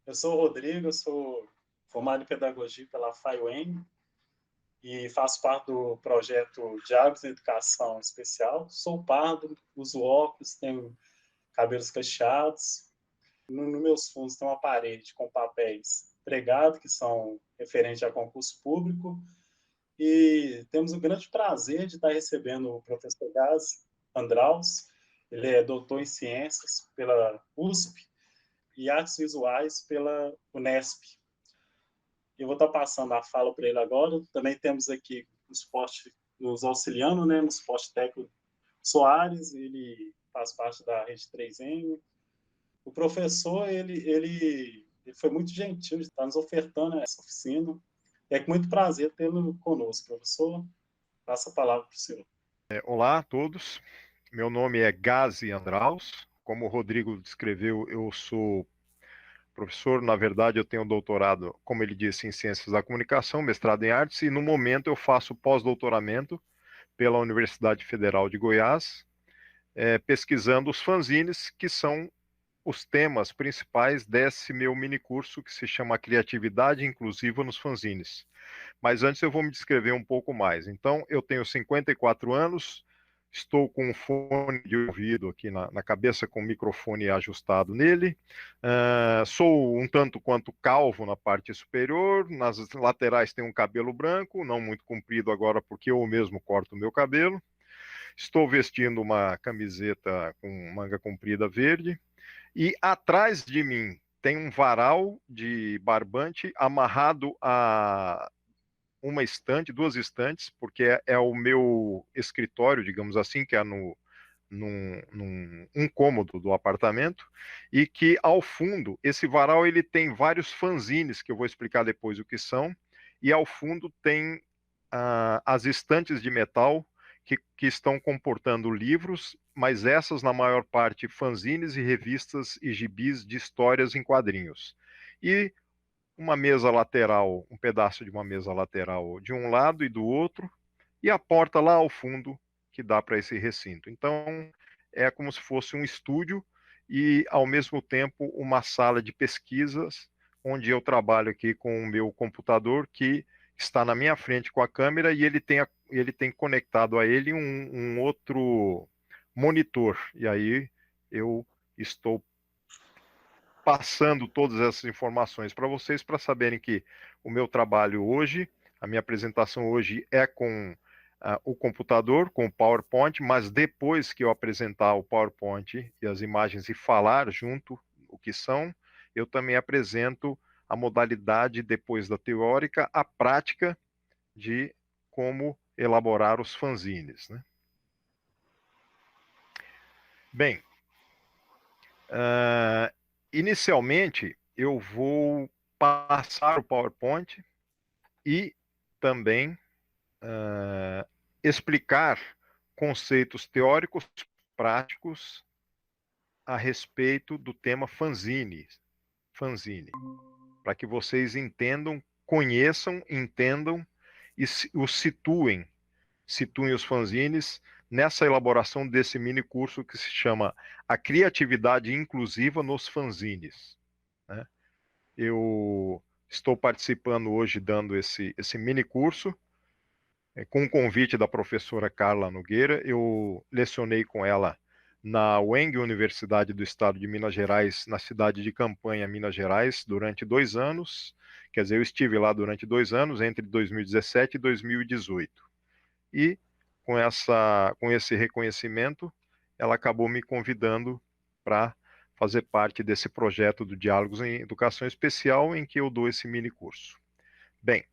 Eu sou o Rodrigo, eu sou formado em Pedagogia pela FAIUEM e faço parte do projeto Diálogos em Educação Especial. Sou pardo, uso óculos, tenho cabelos cacheados. Nos meus fundos tem uma parede com papéis pregados, que são referentes a concurso público, e temos o grande prazer de estar recebendo o professor Gás Andraus. Ele é doutor em Ciências pela USP e Artes Visuais pela Unesp. Eu vou estar passando a fala para ele agora. Também temos aqui o suporte nos auxiliando, né, no suporte técnico Soares, ele faz parte da Rede 3M. O professor, ele foi muito gentil de estar nos ofertando essa oficina. É com muito prazer tê-lo conosco, professor. Passa a palavra para o senhor. Olá a todos, meu nome é Gazi Andraus, como o Rodrigo descreveu, eu sou professor, na verdade eu tenho doutorado, como ele disse, em Ciências da Comunicação, mestrado em Artes, e no momento eu faço pós-doutoramento pela Universidade Federal de Goiás, pesquisando os fanzines, que são os temas principais desse meu minicurso que se chama Criatividade Inclusiva nos Fanzines. Mas antes eu vou me descrever um pouco mais. Então, eu tenho 54 anos, estou com um fone de ouvido aqui na cabeça, com o microfone ajustado nele. Sou um tanto quanto calvo na parte superior, nas laterais tenho um cabelo branco, não muito comprido agora porque eu mesmo corto o meu cabelo. Estou vestindo uma camiseta com manga comprida verde. E atrás de mim tem um varal de barbante amarrado a uma estante, duas estantes, porque é o meu escritório, digamos assim, que é num cômodo do apartamento, e que ao fundo, esse varal ele tem vários fanzines, que eu vou explicar depois o que são, e ao fundo tem as estantes de metal que estão comportando livros, mas essas, na maior parte, fanzines e revistas e gibis de histórias em quadrinhos. E uma mesa lateral, um pedaço de uma mesa lateral de um lado e do outro, e a porta lá ao fundo que dá para esse recinto. Então, é como se fosse um estúdio e, ao mesmo tempo, uma sala de pesquisas, onde eu trabalho aqui com o meu computador, que está na minha frente com a câmera, e ele tem conectado a ele um outro monitor. E aí eu estou passando todas essas informações para vocês, para saberem que o meu trabalho hoje, a minha apresentação hoje é com o computador, com o PowerPoint, mas depois que eu apresentar o PowerPoint e as imagens e falar junto o que são, eu também apresento a modalidade, depois da teórica, a prática de como elaborar os fanzines, né? Bem, inicialmente eu vou passar o PowerPoint e também explicar conceitos teóricos práticos a respeito do tema fanzine, para que vocês entendam, conheçam, entendam e os situem os fanzines nessa elaboração desse mini curso que se chama A Criatividade Inclusiva nos Fanzines, né? Eu estou participando hoje dando esse mini curso, com o convite da professora Carla Nogueira. Eu lecionei com ela na UENG, Universidade do Estado de Minas Gerais, na cidade de Campanha, Minas Gerais, durante 2 anos. Quer dizer, eu estive lá durante 2 anos, entre 2017 e 2018. E com esse reconhecimento, ela acabou me convidando para fazer parte desse projeto do Diálogos em Educação Especial, em que eu dou esse mini curso. Bem,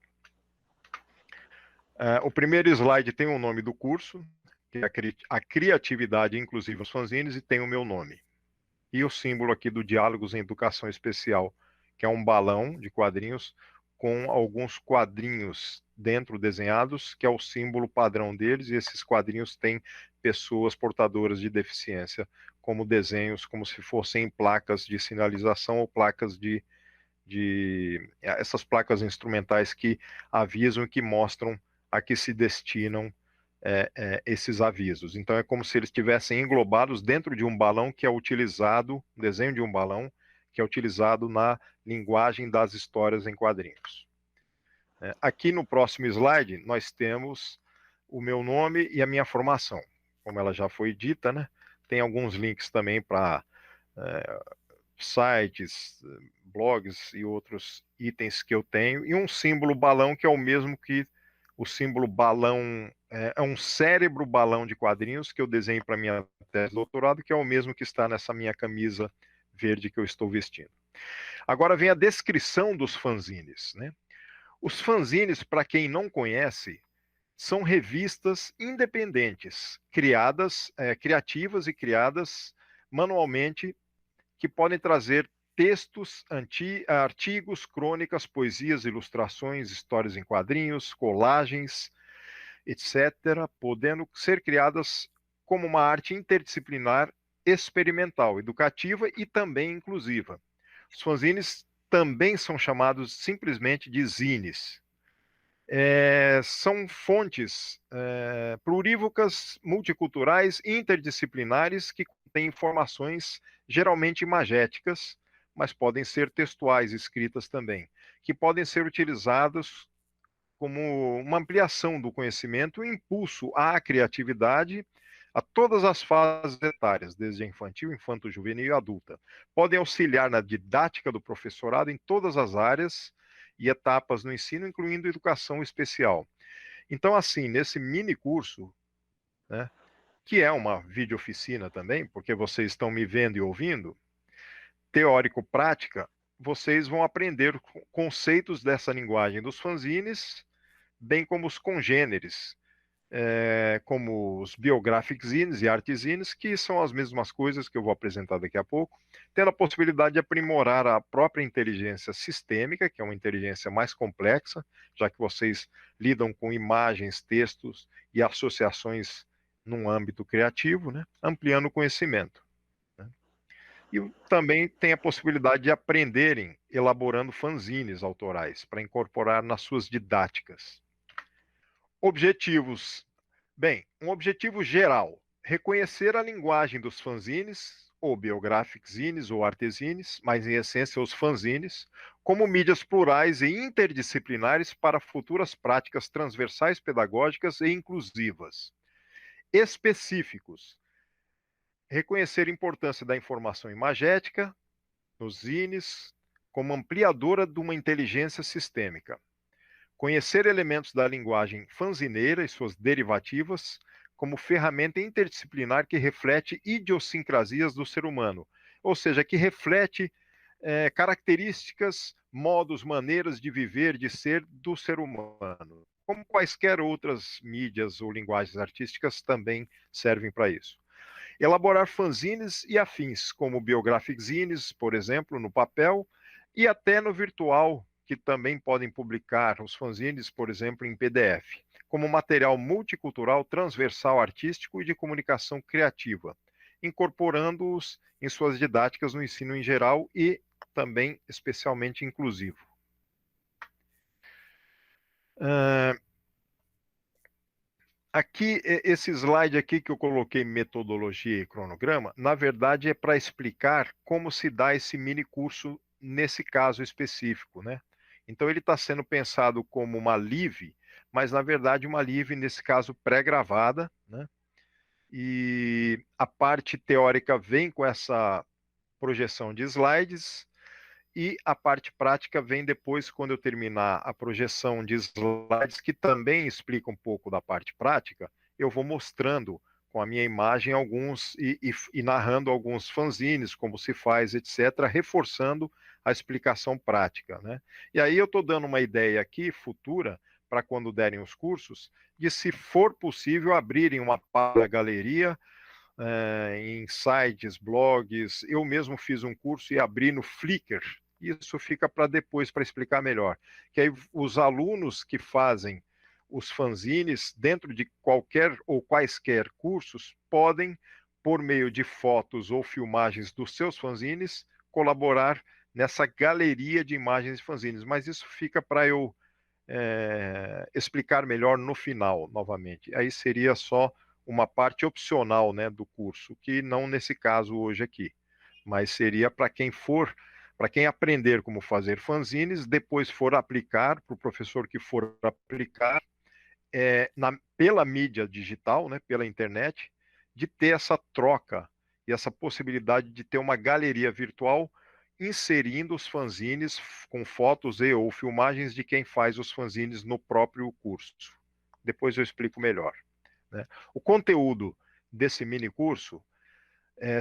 o primeiro slide tem o nome do curso, que é a Criatividade Inclusiva nos Fanzines, e tem o meu nome. E o símbolo aqui do Diálogos em Educação Especial, que é um balão de quadrinhos com alguns quadrinhos dentro desenhados, que é o símbolo padrão deles, e esses quadrinhos têm pessoas portadoras de deficiência como desenhos, como se fossem placas de sinalização ou placas essas placas instrumentais que avisam e que mostram a que se destinam esses avisos. Então é como se eles estivessem englobados dentro de um balão que é utilizado, um desenho de um balão, que é utilizado na linguagem das histórias em quadrinhos. Aqui no próximo slide, nós temos o meu nome e a minha formação. Como ela já foi dita, né? Tem alguns links também para sites, blogs e outros itens que eu tenho, e um símbolo balão que é o mesmo que o símbolo balão, é um cérebro balão de quadrinhos que eu desenhei para minha tese de doutorado, que é o mesmo que está nessa minha camisa verde que eu estou vestindo. Agora vem a descrição dos fanzines, né? Os fanzines, para quem não conhece, são revistas independentes, criativas e criadas manualmente, que podem trazer textos, artigos, crônicas, poesias, ilustrações, histórias em quadrinhos, colagens, etc., podendo ser criadas como uma arte interdisciplinar, experimental, educativa e também inclusiva. Os fanzines também são chamados simplesmente de zines. São fontes plurívocas, multiculturais, interdisciplinares, que contêm informações geralmente imagéticas, mas podem ser textuais, escritas também, que podem ser utilizadas como uma ampliação do conhecimento e impulso à criatividade a todas as fases etárias, desde a infantil, infanto-juvenil e adulta. Podem auxiliar na didática do professorado em todas as áreas e etapas no ensino, incluindo educação especial. Então, assim, nesse mini curso, né, que é uma videooficina também, porque vocês estão me vendo e ouvindo, teórico-prática, vocês vão aprender conceitos dessa linguagem dos fanzines, bem como os congêneres, como os biographic zines e art zines, que são as mesmas coisas que eu vou apresentar daqui a pouco, tendo a possibilidade de aprimorar a própria inteligência sistêmica, que é uma inteligência mais complexa, já que vocês lidam com imagens, textos e associações num âmbito criativo, né? Ampliando o conhecimento. Né? E também tem a possibilidade de aprenderem elaborando fanzines autorais, para incorporar nas suas didáticas. Objetivos. Bem, um objetivo geral: reconhecer a linguagem dos fanzines, ou biographic zines, ou artezines, mas em essência os fanzines, como mídias plurais e interdisciplinares para futuras práticas transversais, pedagógicas e inclusivas. Específicos: reconhecer a importância da informação imagética nos zines como ampliadora de uma inteligência sistêmica. Conhecer elementos da linguagem fanzineira e suas derivativas como ferramenta interdisciplinar que reflete idiosincrasias do ser humano, ou seja, que reflete características, modos, maneiras de viver, de ser do ser humano. Como quaisquer outras mídias ou linguagens artísticas também servem para isso. Elaborar fanzines e afins, como biographic zines, por exemplo, no papel, e até no virtual, que também podem publicar os fanzines, por exemplo, em PDF, como material multicultural, transversal, artístico e de comunicação criativa, incorporando-os em suas didáticas no ensino em geral e também especialmente inclusivo. Aqui, esse slide aqui que eu coloquei metodologia e cronograma, na verdade é para explicar como se dá esse mini curso nesse caso específico, né? Então ele está sendo pensado como uma live, mas na verdade uma live, nesse caso, pré-gravada, né? E a parte teórica vem com essa projeção de slides, e a parte prática vem depois, quando eu terminar a projeção de slides, que também explica um pouco da parte prática. Eu vou mostrando com a minha imagem alguns e narrando alguns fanzines, como se faz, etc., reforçando a explicação prática, né? E aí eu estou dando uma ideia aqui, futura, para quando derem os cursos, de, se for possível, abrirem uma página da galeria, em sites, blogs. Eu mesmo fiz um curso e abri no Flickr. Isso fica para depois, para explicar melhor. Que aí os alunos que fazem os fanzines, dentro de qualquer ou quaisquer cursos, podem, por meio de fotos ou filmagens dos seus fanzines, colaborar nessa galeria de imagens de fanzines. Mas isso fica para eu explicar melhor no final, novamente. Aí seria só uma parte opcional, né, do curso, que não nesse caso hoje aqui, mas seria para quem for para quem aprender como fazer fanzines, depois for aplicar, para o professor que for aplicar, pela mídia digital, né, pela internet, de ter essa troca e essa possibilidade de ter uma galeria virtual inserindo os fanzines com fotos e ou filmagens de quem faz os fanzines no próprio curso. Depois eu explico melhor, né? O conteúdo desse mini curso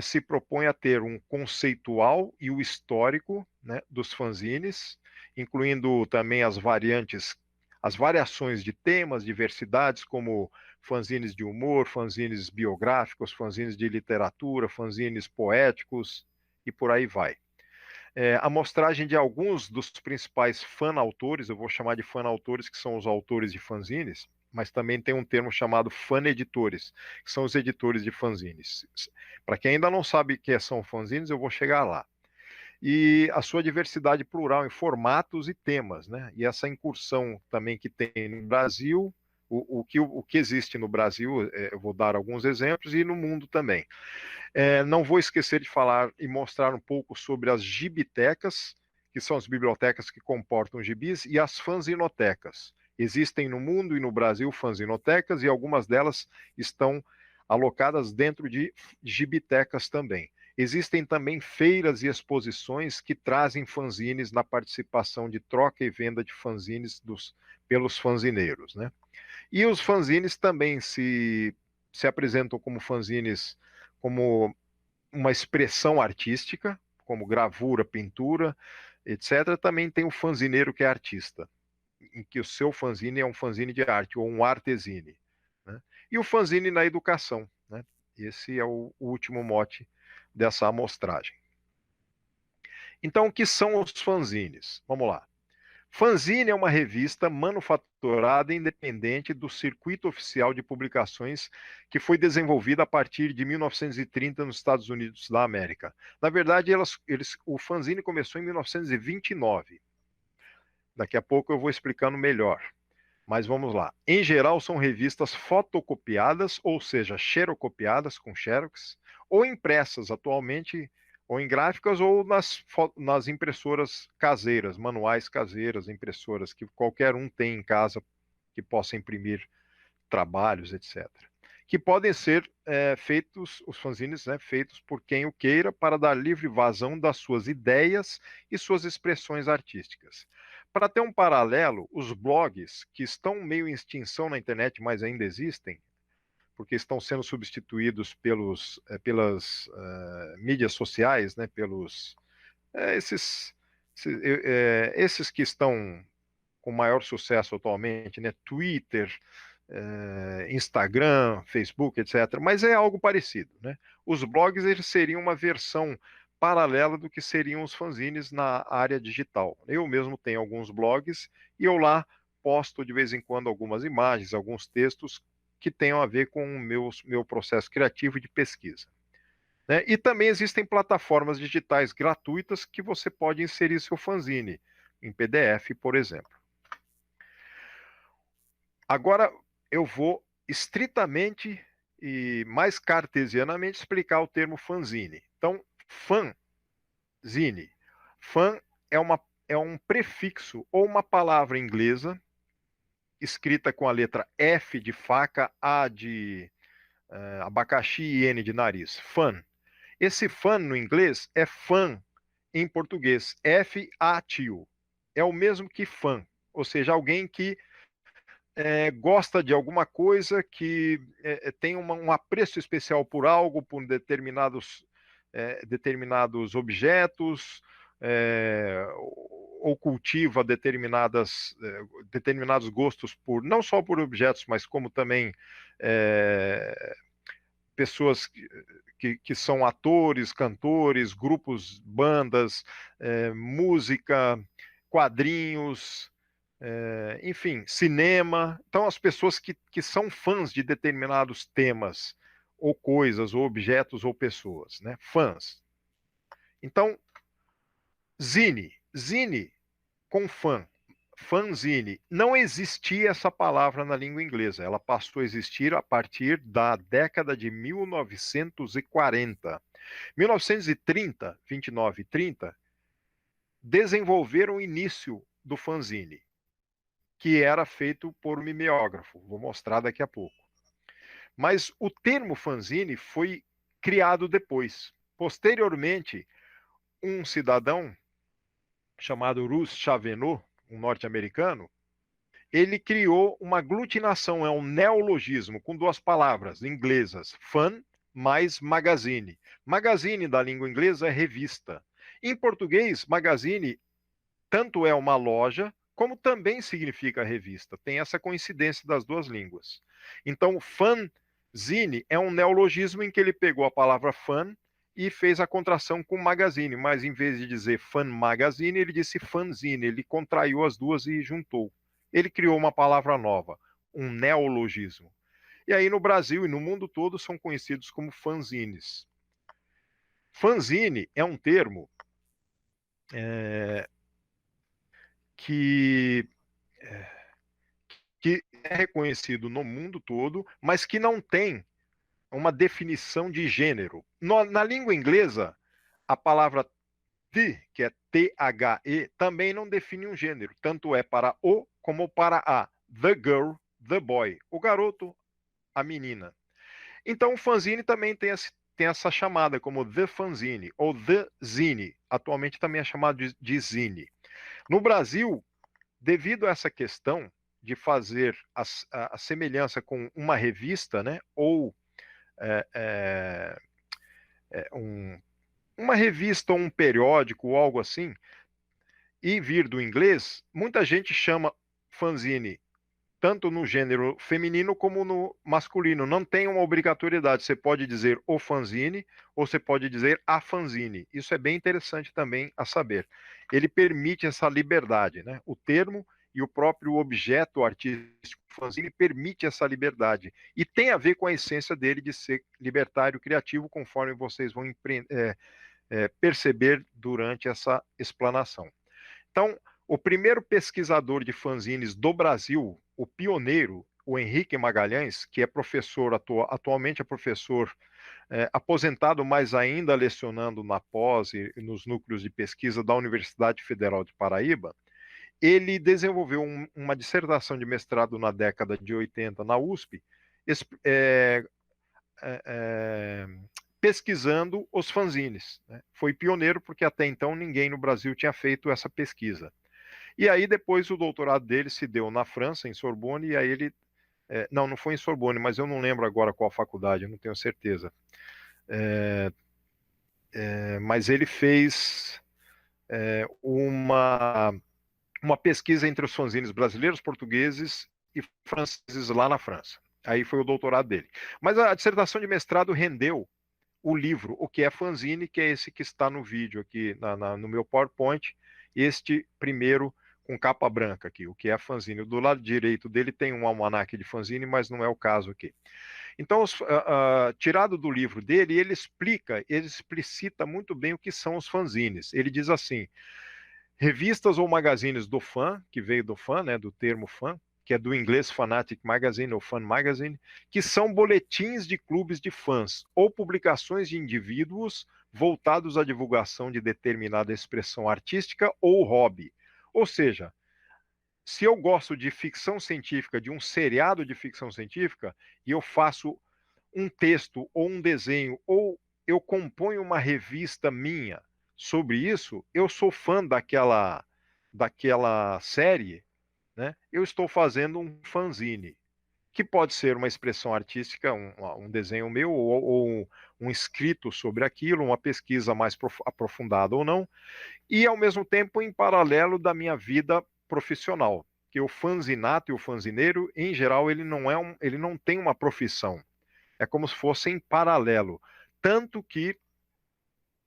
se propõe a ter um conceitual e o histórico, né, dos fanzines, incluindo também as variações de temas, diversidades, como fanzines de humor, fanzines biográficos, fanzines de literatura, fanzines poéticos e por aí vai. Amostragem de alguns dos principais fan-autores, eu vou chamar de fan-autores, que são os autores de fanzines, mas também tem um termo chamado fan-editores, que são os editores de fanzines. Para quem ainda não sabe o que são fanzines, eu vou chegar lá. E a sua diversidade plural em formatos e temas, né? E essa incursão também que tem no Brasil, o que existe no Brasil, eu vou dar alguns exemplos, e no mundo também. Não vou esquecer de falar e mostrar um pouco sobre as gibitecas, que são as bibliotecas que comportam gibis, e as fanzinotecas. Existem no mundo e no Brasil fanzinotecas, e algumas delas estão alocadas dentro de gibitecas também. Existem também feiras e exposições que trazem fanzines na participação de troca e venda de fanzines pelos fanzineiros, né? E os fanzines também se apresentam como fanzines como uma expressão artística, como gravura, pintura, etc. Também tem o fanzineiro que é artista, em que o seu fanzine é um fanzine de arte, ou um artesine, né? E o fanzine na educação, né? Esse é o último mote dessa amostragem. Então, o que são os fanzines? Vamos lá. Fanzine é uma revista manufaturada independente do circuito oficial de publicações que foi desenvolvida a partir de 1930 nos Estados Unidos da América. Na verdade, o fanzine começou em 1929. Daqui a pouco eu vou explicando melhor. Mas vamos lá. Em geral, são revistas fotocopiadas, ou seja, xerocopiadas com xerox, ou impressas atualmente, ou em gráficas, ou nas impressoras caseiras, manuais caseiras, impressoras que qualquer um tem em casa que possa imprimir trabalhos, etc. Que podem ser feitos, os fanzines, né, feitos por quem o queira, para dar livre vazão das suas ideias e suas expressões artísticas. Para ter um paralelo, os blogs, que estão meio em extinção na internet, mas ainda existem, porque estão sendo substituídos pelas mídias sociais, né, esses que estão com maior sucesso atualmente, né, Twitter, Instagram, Facebook, etc. Mas é algo parecido, né? Os blogs, eles seriam uma versão paralela do que seriam os fanzines na área digital. Eu mesmo tenho alguns blogs e eu lá posto de vez em quando algumas imagens, alguns textos que tenham a ver com o meu processo criativo de pesquisa, né? E também existem plataformas digitais gratuitas que você pode inserir seu fanzine em PDF, por exemplo. Agora eu vou estritamente e mais cartesianamente explicar o termo fanzine. Então, fanzine. Fan é um prefixo ou uma palavra inglesa escrita com a letra F de faca, A de abacaxi e N de nariz. Fan. Esse fan no inglês é fã em português. F-A-T-U. É o mesmo que fã. Ou seja, alguém que gosta de alguma coisa, que tem um apreço especial por algo, por determinados objetos, ou cultiva determinados gostos não só por objetos, mas como também pessoas que são atores, cantores, grupos, bandas, música, quadrinhos, enfim, cinema. Então, as pessoas que são fãs de determinados temas, ou coisas, ou objetos, ou pessoas, né? Fãs. Então, zine com fã, fanzine. Não existia essa palavra na língua inglesa. Ela passou a existir a partir da década de 1940. 1930, 29 e 30, desenvolveram o início do fanzine, que era feito por um mimeógrafo. Vou mostrar daqui a pouco. Mas o termo fanzine foi criado depois. Posteriormente, um cidadão chamado Russ Chavenot, um norte-americano, ele criou uma aglutinação, é um neologismo com duas palavras inglesas, fan mais magazine. Magazine da língua inglesa é revista. Em português, magazine tanto é uma loja, como também significa revista. Tem essa coincidência das duas línguas. Então, fanzine é um neologismo em que ele pegou a palavra fan e fez a contração com magazine, mas em vez de dizer fan magazine, ele disse fanzine, ele contraiu as duas e juntou. Ele criou uma palavra nova, um neologismo. E aí no Brasil e no mundo todo são conhecidos como fanzines. Fanzine é um termo que é reconhecido no mundo todo, mas que não tem uma definição de gênero. Na língua inglesa, a palavra the, que é T-H-E, também não define um gênero, tanto é para o como para a. The girl, the boy, o garoto, a menina. Então o fanzine também tem essa chamada como the fanzine ou the zine. Atualmente também é chamado de zine. No Brasil, devido a essa questão de fazer a semelhança com uma revista, né, ou uma revista ou um periódico ou algo assim, e vir do inglês, muita gente chama fanzine tanto no gênero feminino como no masculino. Não tem uma obrigatoriedade. Você pode dizer o fanzine ou você pode dizer a fanzine. Isso é bem interessante também a saber. Ele permite essa liberdade, né? O termo e o próprio objeto artístico fanzine permite essa liberdade. E tem a ver com a essência dele de ser libertário criativo, conforme vocês vão perceber durante essa explanação. Então, o primeiro pesquisador de fanzines do Brasil, o pioneiro, o Henrique Magalhães, que é professor, atualmente é professor aposentado, mas ainda lecionando na pós e nos núcleos de pesquisa da Universidade Federal de Paraíba, ele desenvolveu uma dissertação de mestrado na década de 80 na USP, pesquisando os fanzines. Né? Foi pioneiro porque até então ninguém no Brasil tinha feito essa pesquisa. E aí depois o doutorado dele se deu na França, em Sorbonne, e aí ele... não foi em Sorbonne, mas eu não lembro agora qual faculdade, eu não tenho certeza. Mas ele fez uma pesquisa entre os fanzines brasileiros, portugueses e franceses lá na França. Aí foi o doutorado dele. Mas a dissertação de mestrado rendeu o livro, o que é fanzine, que é esse que está no vídeo aqui no meu PowerPoint, este primeiro com capa branca aqui, o que é fanzine. Do lado direito dele tem um almanaque de fanzine, mas não é o caso aqui. Então, tirado do livro dele, ele explicita muito bem o que são os fanzines. Ele diz assim: revistas ou magazines do fã, que veio do fã, né, do termo fã, que é do inglês Fanatic Magazine ou Fan Magazine, que são boletins de clubes de fãs ou publicações de indivíduos voltados à divulgação de determinada expressão artística ou hobby. Ou seja, se eu gosto de ficção científica, de um seriado de ficção científica, e eu faço um texto ou um desenho, ou eu componho uma revista minha sobre isso, eu sou fã daquela série, né? Eu estou fazendo um fanzine, que pode ser uma expressão artística, um desenho meu, ou um escrito sobre aquilo, uma pesquisa mais aprofundada ou não, e ao mesmo tempo em paralelo da minha vida profissional, que o fanzinato e o fanzineiro, em geral, ele não tem uma profissão, é como se fosse em paralelo, tanto que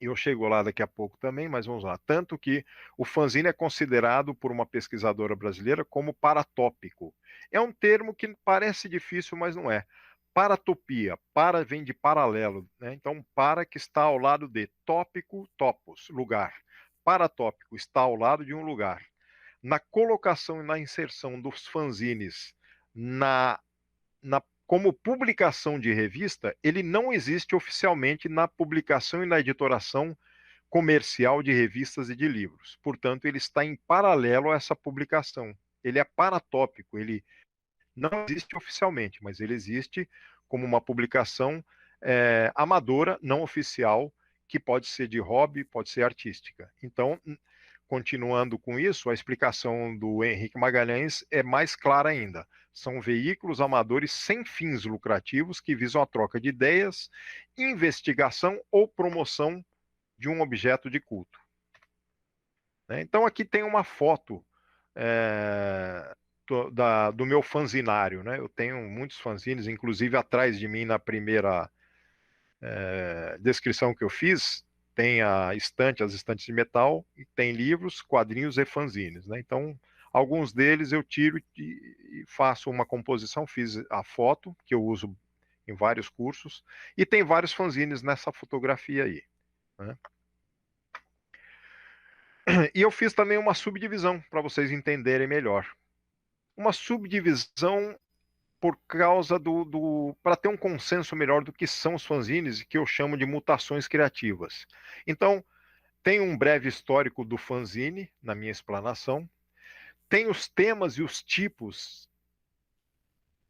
eu chego lá daqui a pouco também, mas vamos lá. Tanto que o fanzine é considerado por uma pesquisadora brasileira como paratópico. É um termo que parece difícil, mas não é. Paratopia, para vem de paralelo, né? Então, para que está ao lado de tópico, topos, lugar. Paratópico está ao lado de um lugar. Na colocação e na inserção dos fanzines como publicação de revista, ele não existe oficialmente na publicação e na editoração comercial de revistas e de livros. Portanto, ele está em paralelo a essa publicação. Ele é paratópico, ele não existe oficialmente, mas ele existe como uma publicação amadora, não oficial, que pode ser de hobby, pode ser artística. Então, continuando com isso, a explicação do Henrique Magalhães é mais clara ainda. São veículos amadores sem fins lucrativos que visam a troca de ideias, investigação ou promoção de um objeto de culto. Então, aqui tem uma foto do meu fanzinário, né? Eu tenho muitos fanzines, inclusive atrás de mim na primeira descrição que eu fiz, tem as estantes de metal, e tem livros, quadrinhos e fanzines, né? Então, alguns deles eu tiro e faço uma composição, fiz a foto, que eu uso em vários cursos, e tem vários fanzines nessa fotografia aí, né? E eu fiz também uma subdivisão, para vocês entenderem melhor. Uma subdivisão por causa para ter um consenso melhor do que são os fanzines, que eu chamo de mutações criativas. Então, tem um breve histórico do fanzine na minha explanação, tem os temas e os tipos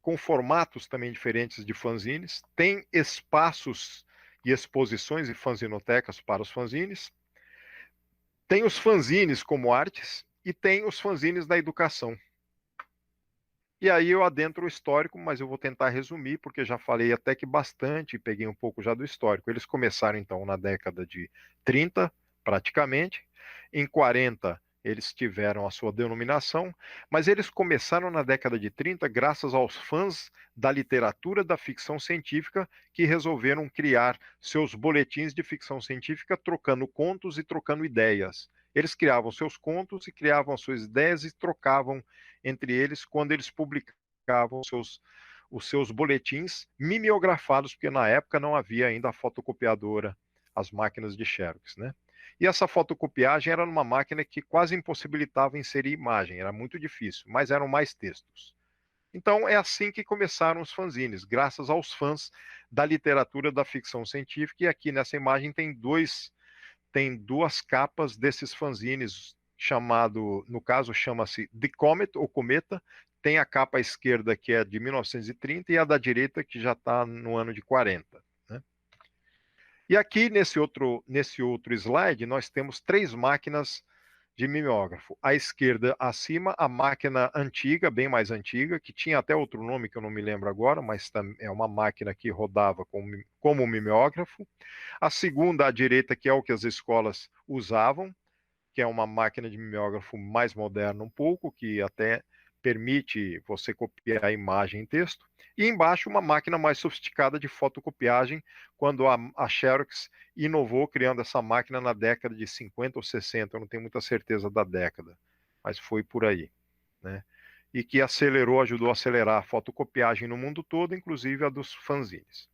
com formatos também diferentes de fanzines, tem espaços e exposições e fanzinotecas para os fanzines, tem os fanzines como artes e tem os fanzines da educação. E aí eu adentro o histórico, mas eu vou tentar resumir, porque já falei até que bastante, peguei um pouco já do histórico. Eles começaram, então, na década de 30, praticamente. Em 40, eles tiveram a sua denominação, mas eles começaram na década de 30 graças aos fãs da literatura da ficção científica que resolveram criar seus boletins de ficção científica, trocando contos e trocando ideias. Eles criavam seus contos e criavam suas ideias e trocavam entre eles quando eles publicavam os seus boletins mimeografados, porque na época não havia ainda a fotocopiadora, as máquinas de Xerox, né? E essa fotocopiagem era numa máquina que quase impossibilitava inserir imagem, era muito difícil, mas eram mais textos. Então é assim que começaram os fanzines, graças aos fãs da literatura da ficção científica, e aqui nessa imagem tem duas capas desses fanzines, chamado, no caso, chama-se The Comet, ou Cometa. Tem a capa à esquerda, que é de 1930, e a da direita, que já está no ano de 40. Né? E aqui, nesse outro slide, nós temos 3 máquinas de mimeógrafo. À esquerda, acima, a máquina antiga, bem mais antiga, que tinha até outro nome que eu não me lembro agora, mas é uma máquina que rodava como mimeógrafo. A segunda, à direita, que é o que as escolas usavam, que é uma máquina de mimeógrafo mais moderna um pouco, que até permite você copiar a imagem em texto. E embaixo, uma máquina mais sofisticada de fotocopiagem, quando a Xerox inovou criando essa máquina na década de 50 ou 60, eu não tenho muita certeza da década, mas foi por aí, né? E que ajudou a acelerar a fotocopiagem no mundo todo, inclusive a dos fanzines.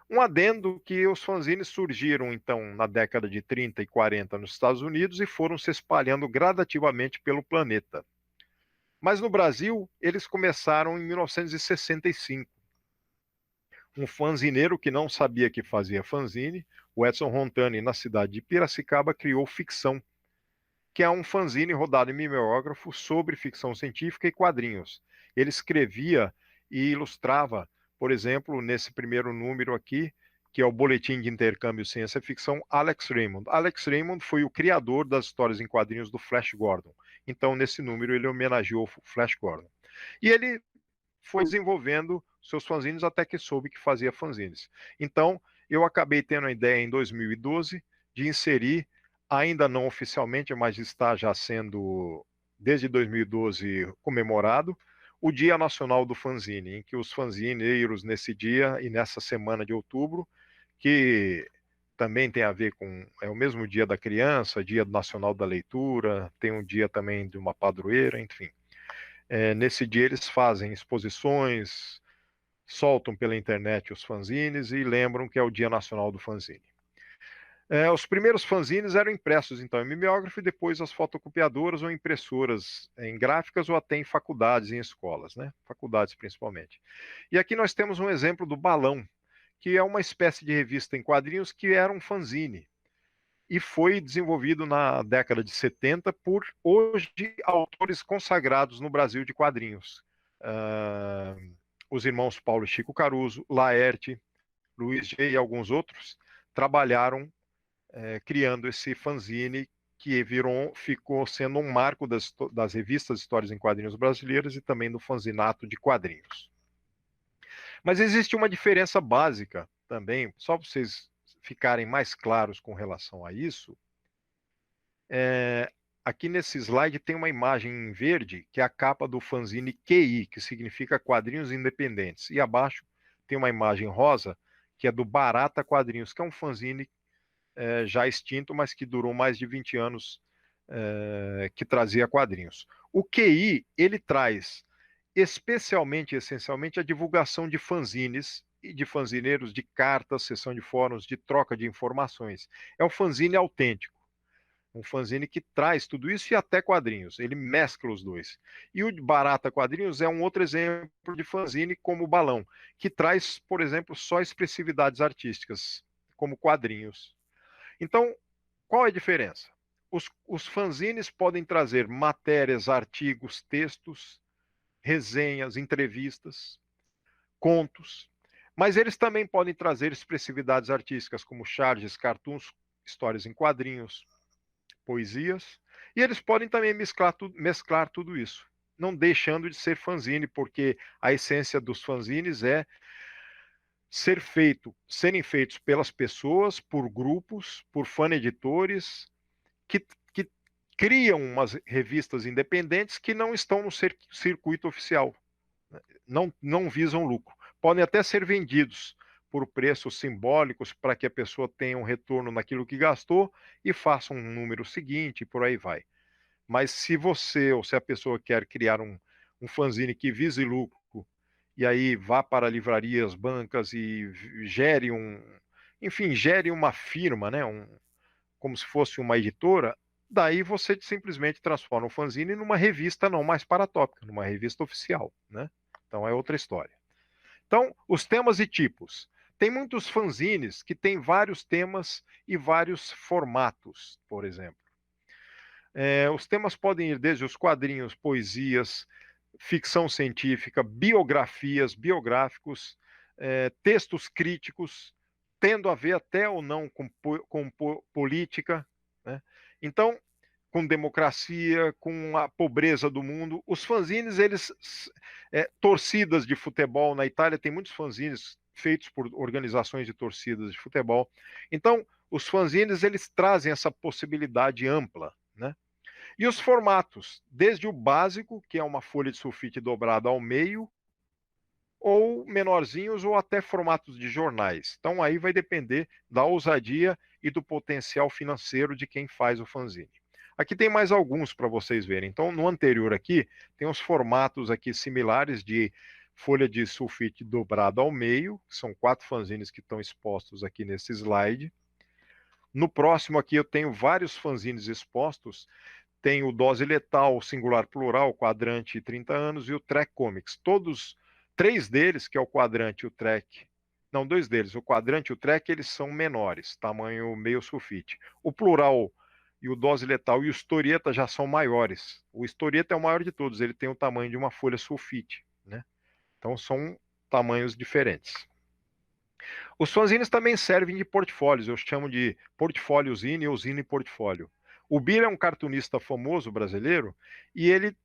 Um adendo que os fanzines surgiram, então, na década de 30 e 40 nos Estados Unidos e foram se espalhando gradativamente pelo planeta. Mas no Brasil, eles começaram em 1965. Um fanzineiro que não sabia que fazia fanzine, o Edson Rontani, na cidade de Piracicaba, criou Ficção, que é um fanzine rodado em mimeógrafo sobre ficção científica e quadrinhos. Ele escrevia e ilustrava, por exemplo, nesse primeiro número aqui, que é o Boletim de Intercâmbio Ciência e Ficção, Alex Raymond. Alex Raymond foi o criador das histórias em quadrinhos do Flash Gordon. Então, nesse número, ele homenageou o Flash Gordon. E ele foi desenvolvendo seus fanzines até que soube que fazia fanzines. Então, eu acabei tendo a ideia em 2012 de inserir, ainda não oficialmente, mas está já sendo, desde 2012, comemorado, o Dia Nacional do Fanzine, em que os fanzineiros, nesse dia e nessa semana de outubro, que também tem a ver com, é o mesmo dia da criança, Dia Nacional da Leitura, tem um dia também de uma padroeira, enfim. Nesse dia eles fazem exposições, soltam pela internet os fanzines e lembram que é o Dia Nacional do Fanzine. Os primeiros fanzines eram impressos, então, em mimeógrafo, e depois as fotocopiadoras ou impressoras em gráficas ou até em faculdades, em escolas, né? Faculdades principalmente. E aqui nós temos um exemplo do Balão, que é uma espécie de revista em quadrinhos que era um fanzine. e foi desenvolvido na década de 70 por, hoje, autores consagrados no Brasil de quadrinhos. Os irmãos Paulo e Chico Caruso, Laerte, Luiz G. e alguns outros trabalharam criando esse fanzine que ficou sendo um marco das revistas Histórias em Quadrinhos brasileiras e também do fanzinato de quadrinhos. Mas existe uma diferença básica também, só para vocês ficarem mais claros com relação a isso. Aqui nesse slide tem uma imagem em verde, que é a capa do fanzine QI, que significa Quadrinhos Independentes. E abaixo tem uma imagem rosa, que é do Barata Quadrinhos, que é um fanzine já extinto, mas que durou mais de 20 anos, que trazia quadrinhos. O QI, ele traz especialmente, essencialmente, a divulgação de fanzines e de fanzineiros, de cartas, sessão de fóruns, de troca de informações. É um fanzine autêntico, um fanzine que traz tudo isso e até quadrinhos, ele mescla os dois. E o Barata Quadrinhos é um outro exemplo de fanzine como o Balão, que traz, por exemplo, só expressividades artísticas, como quadrinhos. Então, qual é a diferença? Os fanzines podem trazer matérias, artigos, textos, resenhas, entrevistas, contos, mas eles também podem trazer expressividades artísticas como charges, cartoons, histórias em quadrinhos, poesias, e eles podem também mesclar tudo isso, não deixando de ser fanzine, porque a essência dos fanzines é serem feitos pelas pessoas, por grupos, por fan-editores, que criam umas revistas independentes que não estão no circuito oficial, não visam lucro. Podem até ser vendidos por preços simbólicos para que a pessoa tenha um retorno naquilo que gastou e faça um número seguinte e por aí vai. Mas se você ou se a pessoa quer criar um fanzine que vise lucro e aí vá para livrarias, bancas e gere gere uma firma, né, como se fosse uma editora, daí você simplesmente transforma o fanzine numa revista não mais paratópica, numa revista oficial, né? Então é outra história. Então, os temas e tipos. Tem muitos fanzines que têm vários temas e vários formatos, por exemplo. Os temas podem ir desde os quadrinhos, poesias, ficção científica, biografias, biográficos, textos críticos, tendo a ver até ou não com política, né? Então, com democracia, com a pobreza do mundo. Os fanzines, torcidas de futebol na Itália, tem muitos fanzines feitos por organizações de torcidas de futebol. Então, os fanzines, eles trazem essa possibilidade ampla, né? E os formatos, desde o básico, que é uma folha de sulfite dobrada ao meio, ou menorzinhos, ou até formatos de jornais. Então aí vai depender da ousadia e do potencial financeiro de quem faz o fanzine. Aqui tem mais alguns para vocês verem. Então, no anterior aqui, tem os formatos aqui similares de folha de sulfite dobrada ao meio, que são 4 fanzines que estão expostos aqui nesse slide. No próximo aqui eu tenho vários fanzines expostos. Tem o Dose Letal, Singular Plural, Quadrante 30 anos, e o Trek Comics. Todos, 3 deles, que é o Quadrante e o Trek, não, 2 deles, o Quadrante e o Trek, eles são menores, tamanho meio sulfite. O Plural e o Dose Letal e o Historieta já são maiores. O Historieta é o maior de todos, ele tem o tamanho de uma folha sulfite, né? Então são tamanhos diferentes. Os fanzines também servem de portfólios, eu chamo de portfólio zine ou zine portfólio. O Bir é um cartunista famoso brasileiro e ele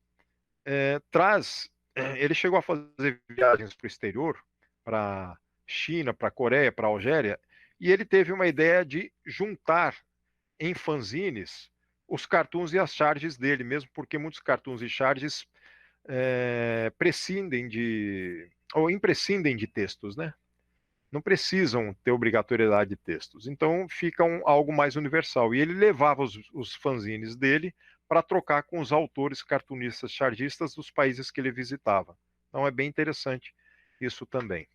ele chegou a fazer viagens para o exterior, para China, para Coreia, para Algéria, e ele teve uma ideia de juntar em fanzines os cartoons e as charges dele, mesmo porque muitos cartoons e charges prescindem ou imprescindem de textos, né? Não precisam ter obrigatoriedade de textos. Então fica algo mais universal. E ele levava os fanzines dele para trocar com os autores cartunistas chargistas dos países que ele visitava. Então é bem interessante isso também.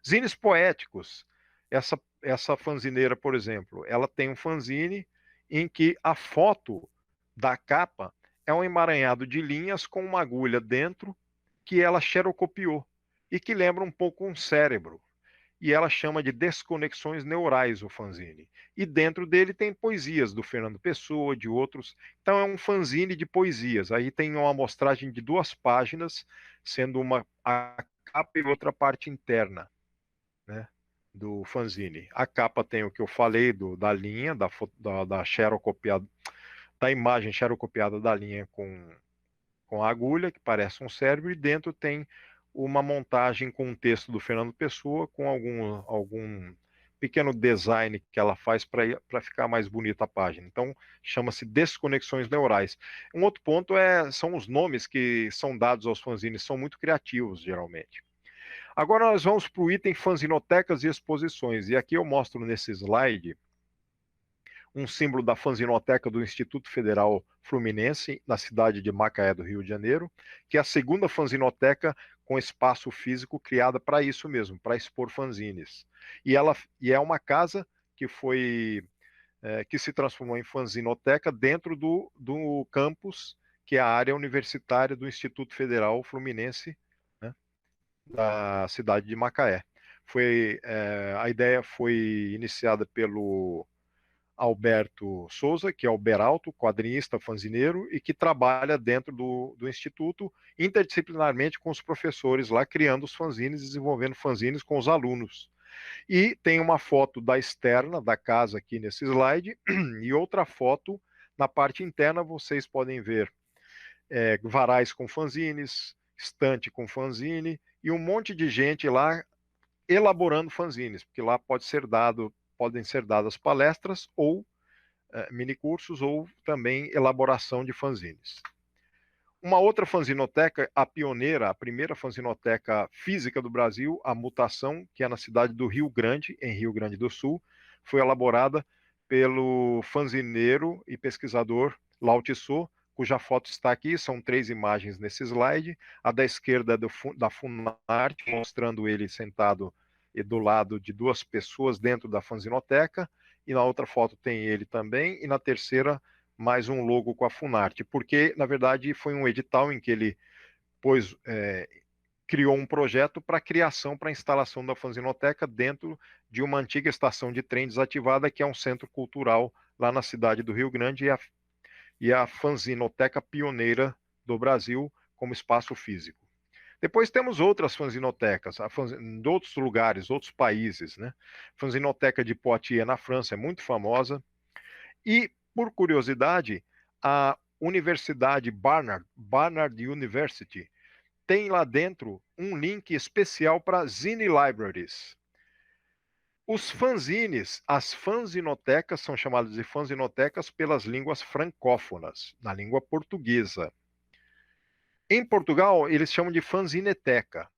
Zines poéticos. Essa fanzineira, por exemplo, ela tem um fanzine em que a foto da capa é um emaranhado de linhas com uma agulha dentro que ela xerocopiou e que lembra um pouco um cérebro. e ela chama de Desconexões Neurais o fanzine. E dentro dele tem poesias do Fernando Pessoa, de outros. Então é um fanzine de poesias. Aí tem uma amostragem de 2 páginas, sendo uma a capa e outra parte interna, né, do fanzine. A capa tem o que eu falei da linha, da xerocopiada, da imagem xerocopiada da linha com a agulha, que parece um cérebro, e dentro tem uma montagem com um texto do Fernando Pessoa, com algum pequeno design que ela faz para ficar mais bonita a página. Então, chama-se Desconexões Neurais. Um outro ponto são os nomes que são dados aos fanzines, são muito criativos, geralmente. Agora nós vamos para o item fanzinotecas e exposições, e aqui eu mostro nesse slide um símbolo da fanzinoteca do Instituto Federal Fluminense, na cidade de Macaé, do Rio de Janeiro, que é a segunda fanzinoteca com espaço físico criada para isso mesmo, para expor fanzines. E é uma casa que que se transformou em fanzinoteca dentro do campus, que é a área universitária do Instituto Federal Fluminense, né, da cidade de Macaé. A ideia foi iniciada pelo Alberto Souza, que é o Beralto, quadrinista, fanzineiro, e que trabalha dentro do Instituto interdisciplinarmente com os professores lá, criando os fanzines, desenvolvendo fanzines com os alunos. E tem uma foto da externa da casa aqui nesse slide, e outra foto na parte interna. Vocês podem ver varais com fanzines, estante com fanzine, e um monte de gente lá elaborando fanzines, porque lá podem ser dadas palestras ou minicursos, ou também elaboração de fanzines. Uma outra fanzinoteca, a pioneira, a primeira fanzinoteca física do Brasil, a Mutação, que é na cidade do Rio Grande, em Rio Grande do Sul, foi elaborada pelo fanzineiro e pesquisador Lau Tissot, cuja foto está aqui. São 3 imagens nesse slide. A da esquerda é da Funarte, mostrando ele sentado do lado de 2 pessoas dentro da fanzinoteca, e na outra foto tem ele também, e na terceira mais um logo com a Funarte, porque na verdade foi um edital em que ele criou um projeto para criação, para instalação da fanzinoteca dentro de uma antiga estação de trem desativada, que é um centro cultural lá na cidade do Rio Grande, e a fanzinoteca pioneira do Brasil como espaço físico. Depois temos outras fanzinotecas, de outros lugares, outros países, né? Fanzinoteca de Poitiers, na França, é muito famosa. E, por curiosidade, a Universidade Barnard University, tem lá dentro um link especial para Zine Libraries. Os fanzines, as fanzinotecas, são chamadas de fanzinotecas pelas línguas francófonas, na língua portuguesa. Em Portugal, eles chamam de fanzineteca.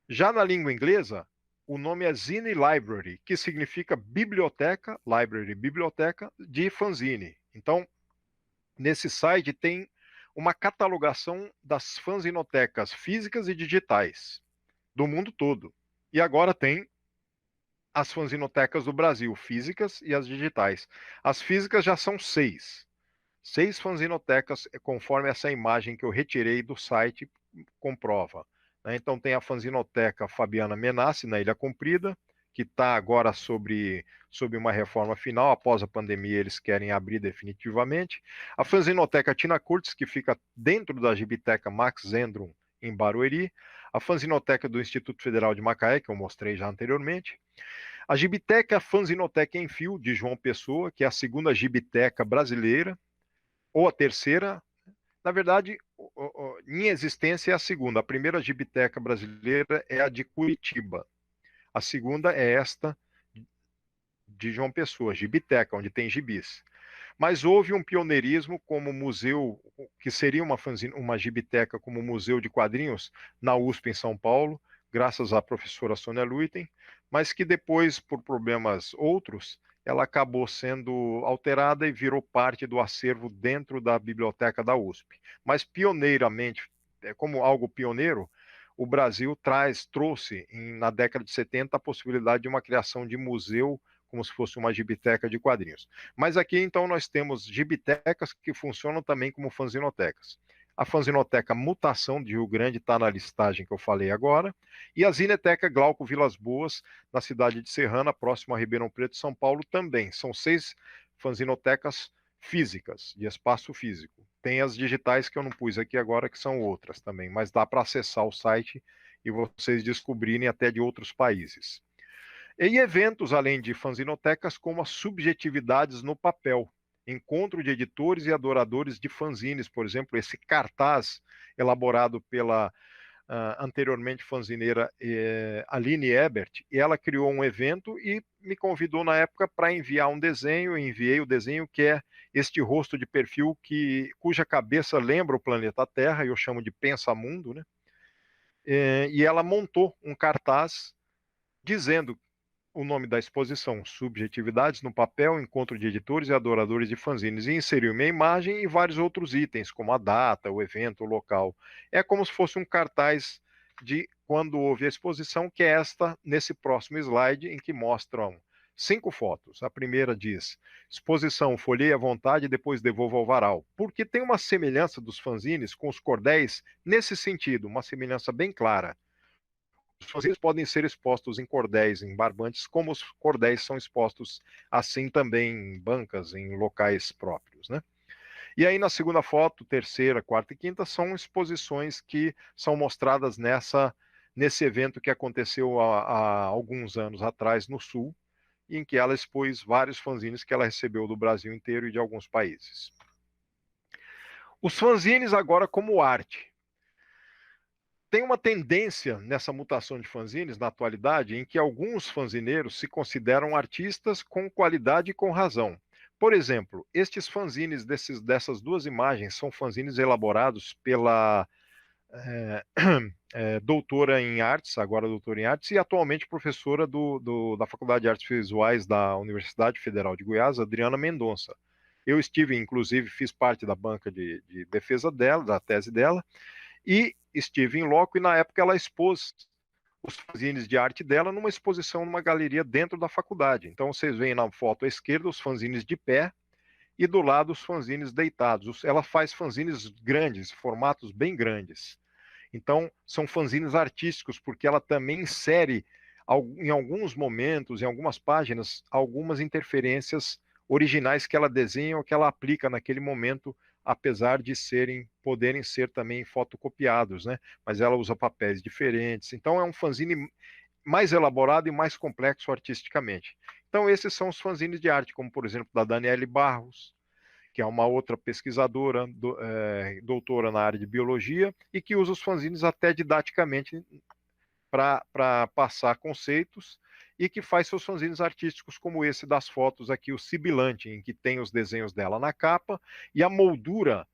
Já na língua inglesa, o nome é Zine Library, que significa biblioteca, library, biblioteca, de fanzine. Então, nesse site tem uma catalogação das fanzinotecas físicas e digitais do mundo todo. E agora tem as fanzinotecas do Brasil, físicas e as digitais. As físicas já são 6. 6 fanzinotecas, conforme essa imagem que eu retirei do site comprova. Então tem a fanzinoteca Fabiana Menassi, na Ilha Comprida, que está agora sob uma reforma final. Após a pandemia, eles querem abrir definitivamente. A fanzinoteca Tina Curtis, que fica dentro da Gibiteca Max Zendrum, em Barueri. A fanzinoteca do Instituto Federal de Macaé, que eu mostrei já anteriormente. A Gibiteca Fanzinoteca em Fio, de João Pessoa, que é a segunda gibiteca brasileira, ou a terceira. Na verdade, em existência é a segunda. A primeira gibiteca brasileira é a de Curitiba. A segunda é esta de João Pessoa, Gibiteca, onde tem gibis. Mas houve um pioneirismo como museu, que seria uma gibiteca como museu de quadrinhos, na USP em São Paulo, graças à professora Sônia Luiten, mas que depois, por problemas outros, ela acabou sendo alterada e virou parte do acervo dentro da biblioteca da USP. Mas pioneiramente, como algo pioneiro, o Brasil trouxe na década de 70 a possibilidade de uma criação de museu, como se fosse uma gibiteca de quadrinhos. Mas aqui, então, nós temos gibitecas que funcionam também como fanzinotecas. a Fanzinoteca Mutação de Rio Grande está na listagem que eu falei agora, e a Zineteca Glauco Vilas Boas, na cidade de Serrana, próximo a Ribeirão Preto, São Paulo, também. São 6 fanzinotecas físicas, de espaço físico. Tem as digitais que eu não pus aqui agora, que são outras também, mas dá para acessar o site e vocês descobrirem até de outros países. E eventos, além de fanzinotecas, como as subjetividades no papel, encontro de editores e adoradores de fanzines, por exemplo, esse cartaz elaborado pela anteriormente fanzineira Aline Ebert, e ela criou um evento e me convidou na época para enviar um desenho. Eu enviei o desenho, que é este rosto de perfil cuja cabeça lembra o planeta Terra, eu chamo de Pensamundo, né? E ela montou um cartaz dizendo o nome da exposição: Subjetividades no Papel, Encontro de Editores e Adoradores de Fanzines, e inseriu minha imagem e vários outros itens, como a data, o evento, o local. É como se fosse um cartaz de quando houve a exposição, que é esta, nesse próximo slide, em que mostram 5 fotos. A primeira diz: exposição, folheie à vontade e depois devolva ao varal. Porque tem uma semelhança dos fanzines com os cordéis nesse sentido, uma semelhança bem clara. Os fanzines podem ser expostos em cordéis, em barbantes, como os cordéis são expostos assim também em bancas, em locais próprios, né? E aí na segunda foto, terceira, quarta e quinta, são exposições que são mostradas nesse evento que aconteceu há alguns anos atrás no Sul, em que ela expôs vários fanzines que ela recebeu do Brasil inteiro e de alguns países. Os fanzines agora como arte. Tem uma tendência nessa mutação de fanzines, na atualidade, em que alguns fanzineiros se consideram artistas com qualidade e com razão. Por exemplo, estes fanzines dessas 2 imagens são fanzines elaborados pela doutora em artes, agora doutora em artes, e atualmente professora da Faculdade de Artes Visuais da Universidade Federal de Goiás, Adriana Mendonça. Eu estive, inclusive, fiz parte da banca de defesa dela, da tese dela, e estive em loco, e na época ela expôs os fanzines de arte dela numa exposição numa galeria dentro da faculdade. Então vocês veem na foto à esquerda os fanzines de pé e do lado os fanzines deitados. Ela faz fanzines grandes, formatos bem grandes. Então são fanzines artísticos, porque ela também insere em alguns momentos, em algumas páginas, algumas interferências originais que ela desenha ou que ela aplica naquele momento, apesar de poderem ser também fotocopiados, né? Mas ela usa papéis diferentes. Então é um fanzine mais elaborado e mais complexo artisticamente. Então esses são os fanzines de arte, como por exemplo da Daniele Barros, que é uma outra pesquisadora, doutora na área de biologia, e que usa os fanzines até didaticamente para passar conceitos, e que faz seus fanzines artísticos, como esse das fotos aqui, o Sibilante, em que tem os desenhos dela na capa, e a moldura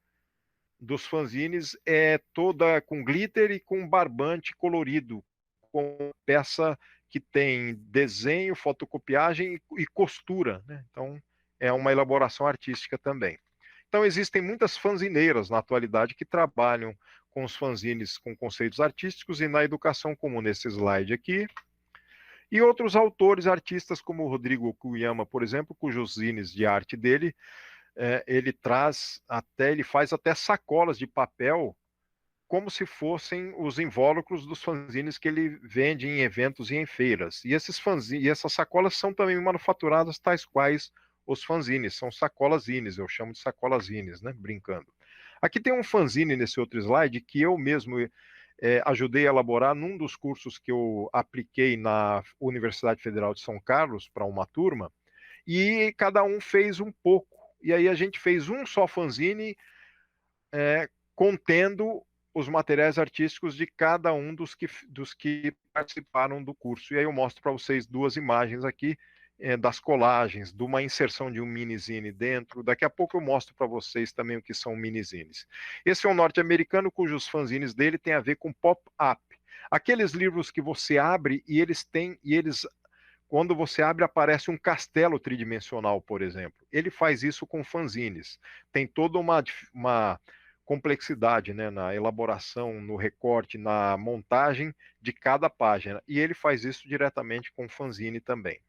dos fanzines é toda com glitter e com barbante colorido, com peça que tem desenho, fotocopiagem e costura, né? Então, é uma elaboração artística também. Então, existem muitas fanzineiras na atualidade que trabalham com os fanzines com conceitos artísticos e na educação, como nesse slide aqui. E outros autores, artistas como o Rodrigo Okuyama, por exemplo, cujos zines de arte dele, ele faz até sacolas de papel como se fossem os invólucros dos fanzines que ele vende em eventos e em feiras. E essas sacolas são também manufaturadas tais quais os fanzines, são sacolas zines, eu chamo de sacolas zines, né, brincando. Aqui tem um fanzine nesse outro slide que eu mesmo ajudei a elaborar num dos cursos que eu apliquei na Universidade Federal de São Carlos para uma turma, e cada um fez um pouco. E aí a gente fez um só fanzine contendo os materiais artísticos de cada um dos que participaram do curso. E aí eu mostro para vocês 2 imagens aqui das colagens, de uma inserção de um minizine dentro. Daqui a pouco eu mostro para vocês também o que são minizines. Esse é um norte-americano cujos fanzines dele têm a ver com pop-up. Aqueles livros que você abre e quando você abre, aparece um castelo tridimensional, por exemplo. Ele faz isso com fanzines. Tem toda uma complexidade, né, na elaboração, no recorte, na montagem de cada página. E ele faz isso diretamente com fanzine também.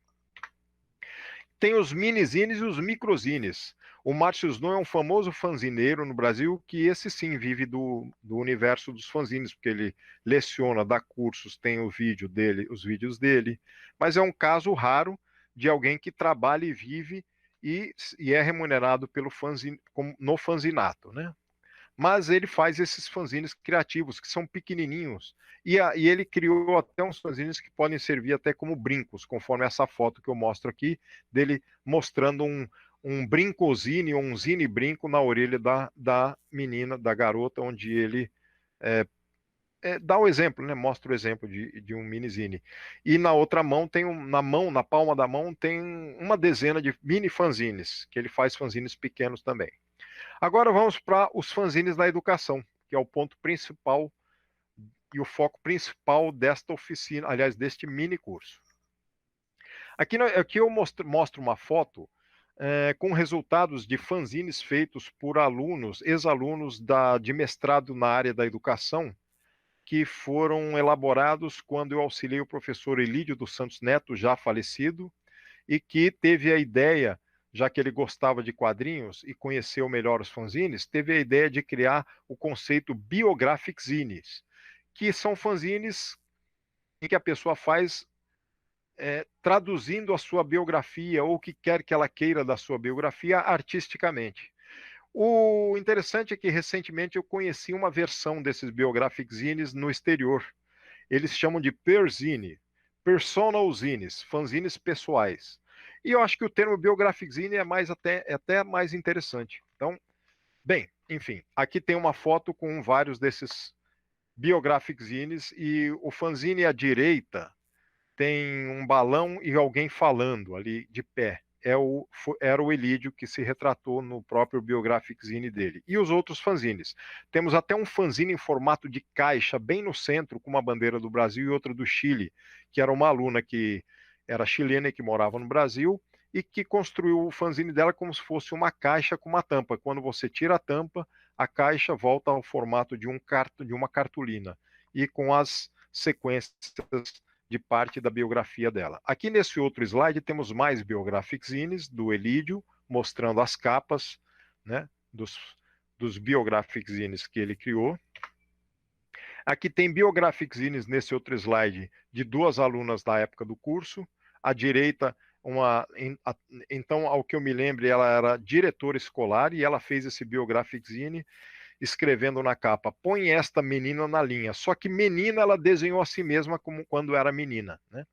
Tem os minizines e os microzines. O Márcio Snow é um famoso fanzineiro no Brasil, que esse sim vive do universo dos fanzines, porque ele leciona, dá cursos, tem o vídeo dele, os vídeos dele, mas é um caso raro de alguém que trabalha e vive e é remunerado pelo fanzine, no fanzinato, né? Mas ele faz esses fanzines criativos, que são pequenininhos, e ele criou até uns fanzines que podem servir até como brincos, conforme essa foto que eu mostro aqui, dele mostrando um brincozine, ou um zine brinco na orelha da menina, da garota, onde ele dá o exemplo, né? Mostra o exemplo de um minizine. E na outra mão tem na palma da mão tem uma dezena de mini fanzines, que ele faz fanzines pequenos também. Agora vamos para os fanzines da educação, que é o ponto principal e o foco principal desta oficina, aliás, deste mini curso. Aqui eu mostro uma foto com resultados de fanzines feitos por alunos, ex-alunos de mestrado na área da educação, que foram elaborados quando eu auxiliei o professor Elídio dos Santos Neto, já falecido, e que teve a ideia, já que ele gostava de quadrinhos e conheceu melhor os fanzines, teve a ideia de criar o conceito biographic zines, que são fanzines em que a pessoa faz traduzindo a sua biografia ou o que quer que ela queira da sua biografia artisticamente. O interessante é que recentemente eu conheci uma versão desses biographic zines no exterior. Eles chamam de perzine, personal zines, fanzines pessoais. E eu acho que o termo biographic zine é até mais interessante. Então, bem, enfim, aqui tem uma foto com vários desses biographic zines e o fanzine à direita tem um balão e alguém falando ali de pé. Era o Elídio que se retratou no próprio biographic zine dele. E os outros fanzines. Temos até um fanzine em formato de caixa, bem no centro, com uma bandeira do Brasil e outra do Chile, que era uma aluna que era chilena e que morava no Brasil, e que construiu o fanzine dela como se fosse uma caixa com uma tampa. Quando você tira a tampa, a caixa volta ao formato de uma cartolina, e com as sequências de parte da biografia dela. Aqui nesse outro slide temos mais biographic zines do Elídio, mostrando as capas, né, dos biographic zines que ele criou. Aqui tem biographic zines nesse outro slide de duas alunas da época do curso. À direita, então, ao que eu me lembro, ela era diretora escolar e ela fez esse biographic zine escrevendo na capa: põe esta menina na linha. Só que menina ela desenhou a si mesma como quando era menina, né?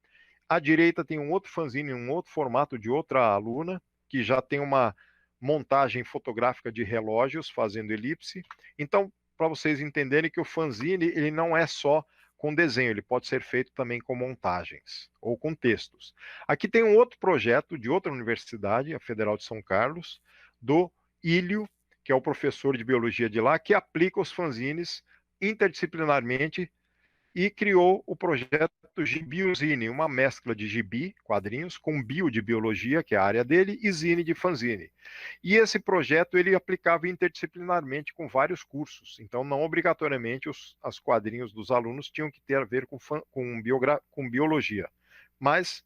À direita tem um outro fanzine, um outro formato de outra aluna, que já tem uma montagem fotográfica de relógios fazendo elipse. Então, para vocês entenderem que o fanzine ele não é só com desenho, ele pode ser feito também com montagens ou com textos. Aqui tem um outro projeto de outra universidade, a Federal de São Carlos, do Ilho, que é o professor de biologia de lá, que aplica os fanzines interdisciplinarmente e criou o projeto Gibiozine, uma mescla de gibi, quadrinhos, com bio de biologia, que é a área dele, e zine de fanzine. E esse projeto ele aplicava interdisciplinarmente com vários cursos, então não obrigatoriamente os quadrinhos dos alunos tinham que ter a ver com biologia, mas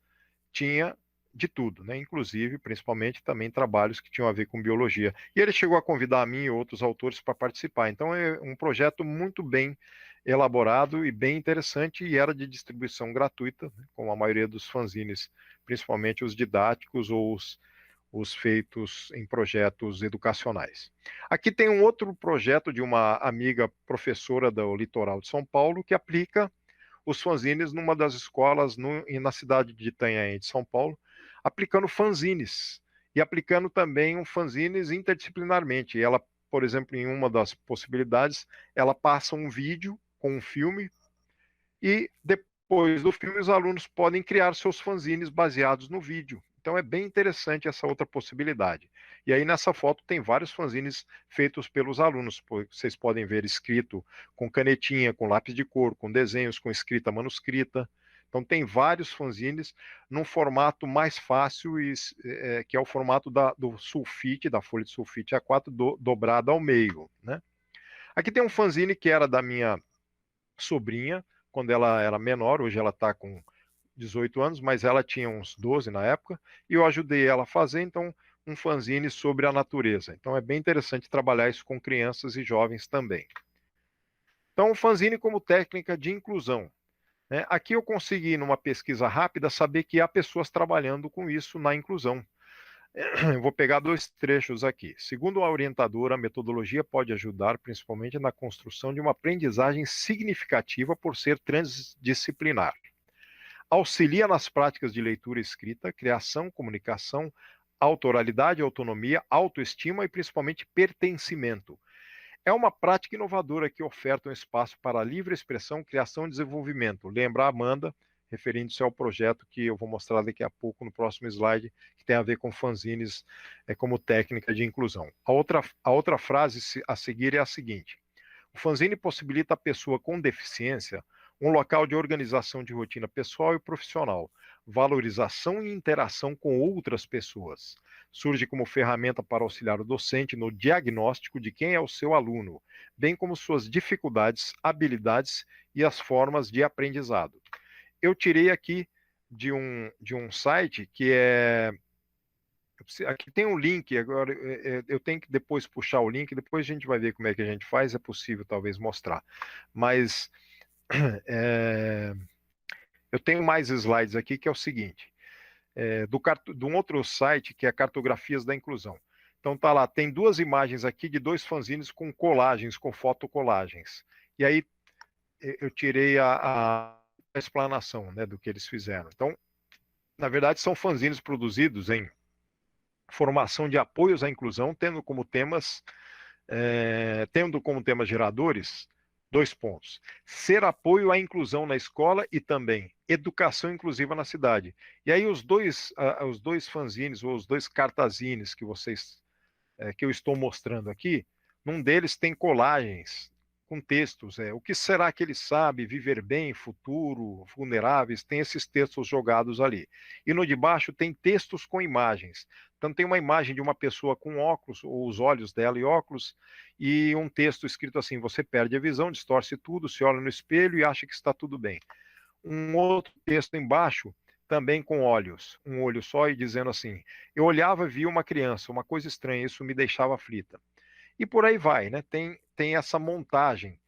tinha de tudo, né? Inclusive, principalmente, também trabalhos que tinham a ver com biologia. E ele chegou a convidar a mim e outros autores para participar. Então, é um projeto muito bem elaborado e bem interessante, e era de distribuição gratuita, né? Como a maioria dos fanzines, principalmente os didáticos ou os feitos em projetos educacionais. Aqui tem um outro projeto de uma amiga professora do litoral de São Paulo, que aplica os fanzines numa das escolas na cidade de Itanhaém, de São Paulo, aplicando fanzines e aplicando também um fanzines interdisciplinarmente. Ela, por exemplo, em uma das possibilidades, ela passa um vídeo com um filme e depois do filme os alunos podem criar seus fanzines baseados no vídeo. Então é bem interessante essa outra possibilidade. E aí nessa foto tem vários fanzines feitos pelos alunos. Vocês podem ver escrito com canetinha, com lápis de cor, com desenhos, com escrita manuscrita. Então tem vários fanzines num formato mais fácil, que é o formato do sulfite, da folha de sulfite A4 dobrada ao meio, né? Aqui tem um fanzine que era da minha sobrinha, quando ela era menor, hoje ela está com 18 anos, mas ela tinha uns 12 na época, e eu ajudei ela a fazer, então um fanzine sobre a natureza. Então é bem interessante trabalhar isso com crianças e jovens também. Então, o fanzine como técnica de inclusão. Né? Aqui eu consegui, numa pesquisa rápida, saber que há pessoas trabalhando com isso na inclusão. Eu vou pegar 2 trechos aqui. Segundo a orientadora, a metodologia pode ajudar principalmente na construção de uma aprendizagem significativa por ser transdisciplinar. Auxilia nas práticas de leitura e escrita, criação, comunicação, autoralidade, autonomia, autoestima e principalmente pertencimento. É uma prática inovadora que oferta um espaço para livre expressão, criação e desenvolvimento. Lembra a Amanda, referindo-se ao projeto que eu vou mostrar daqui a pouco no próximo slide, que tem a ver com fanzines como técnica de inclusão. A outra frase a seguir é a seguinte: o fanzine possibilita à pessoa com deficiência um local de organização de rotina pessoal e profissional, valorização e interação com outras pessoas. Surge como ferramenta para auxiliar o docente no diagnóstico de quem é o seu aluno, bem como suas dificuldades, habilidades e as formas de aprendizado. Eu tirei aqui de um site que é... Aqui tem um link, agora eu tenho que depois puxar o link, depois a gente vai ver como é que a gente faz, é possível talvez mostrar. Mas eu tenho mais slides aqui, que é o seguinte, de um outro site, que é Cartografias da Inclusão. Então tá lá, tem 2 imagens aqui de 2 fanzines com colagens, com fotocolagens. E aí eu tirei a explanação, né, do que eles fizeram. Então, na verdade, são fanzines produzidos em formação de apoios à inclusão, tendo como temas geradores 2 pontos. Ser apoio à inclusão na escola e também educação inclusiva na cidade. E aí os dois fanzines, ou os 2 cartazines que eu estou mostrando aqui, num deles tem colagens com textos. O que será que ele sabe? Viver bem, futuro, vulneráveis, tem esses textos jogados ali. E no de baixo tem textos com imagens. Então tem uma imagem de uma pessoa com óculos, ou os olhos dela e óculos, e um texto escrito assim: você perde a visão, distorce tudo, se olha no espelho e acha que está tudo bem. Um outro texto embaixo, também com olhos, um olho só, e dizendo assim: eu olhava e via uma criança, uma coisa estranha, isso me deixava aflita. E por aí vai, né? Tem essa montagem